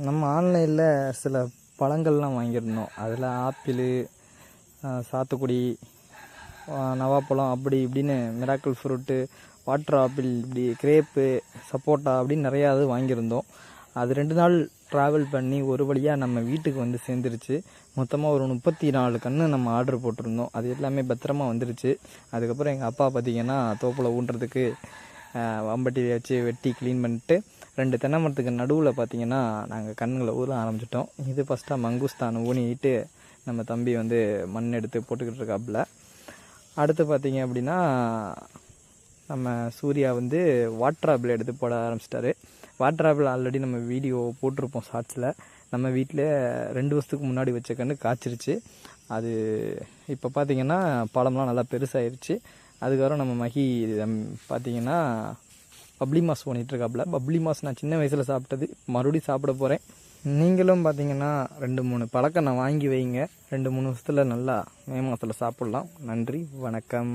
நம்ம ஆன்லைனில் சில பழங்கள்லாம் வாங்கியிருந்தோம். அதில் ஆப்பிள், சாத்துக்குடி, நவாப்பழம் அப்படி இப்படின்னு மிராக்கிள் ஃப்ரூட்டு, வாட்டர் ஆப்பிள், இப்படி கிரேப்பு, சப்போட்டா அப்படின்னு நிறையா இது வாங்கியிருந்தோம். அது 2 நாள் ட்ராவல் பண்ணி ஒரு வழியாக நம்ம வீட்டுக்கு வந்து சேர்ந்துருச்சு. மொத்தமாக ஒரு 34 கன்று நம்ம ஆர்டர் போட்டிருந்தோம். அது எல்லாமே பத்திரமா வந்துருச்சு. அதுக்கப்புறம் எங்கள் அப்பா பார்த்திங்கன்னா தோப்பில் ஊன்றதுக்கு வம்பட்டி வச்சு வெட்டி க்ளீன் பண்ணிட்டு 2 தென்னை மரத்துக்கு நடுவில் பார்த்திங்கன்னா நாங்கள் கன்றுகளை ஊற ஆரம்பிச்சிட்டோம். இது ஃபஸ்ட்டாக மங்குஸ்தான் ஊனிட்டு நம்ம தம்பி வந்து மண் எடுத்து போட்டுக்கிட்டு இருக்காப்புல. அடுத்து பார்த்திங்க அப்படின்னா நம்ம சூர்யா வந்து வாட்டர் ஆப்பிள் எடுத்து போட ஆரம்பிச்சிட்டாரு. வாட்டர் ஆப்பிள் ஆல்ரெடி நம்ம வீடியோ போட்டிருப்போம் ஷார்ட்ஸில். நம்ம வீட்டில் 2 வருஷத்துக்கு முன்னாடி வச்ச கன்று காய்ச்சிருச்சு. அது இப்போ பார்த்திங்கன்னா பழம்லாம் நல்லா பெருசாகிருச்சு. அதுக்கப்புறம் நம்ம மகி பார்த்திங்கன்னா பப்ளி மாஸ் பண்ணிகிட்ருக்காப்புல. பப்ளி மாஸ் நான் சின்ன வயசில் சாப்பிட்டது, மறுபடியும் சாப்பிட போகிறேன். நீங்களும் பார்த்திங்கன்னா 2-3 பழக்கம் நான் வாங்கி வைங்க. 2-3 வருஷத்தில் நல்லா மே மாதத்தில் சாப்பிட்லாம். நன்றி, வணக்கம்.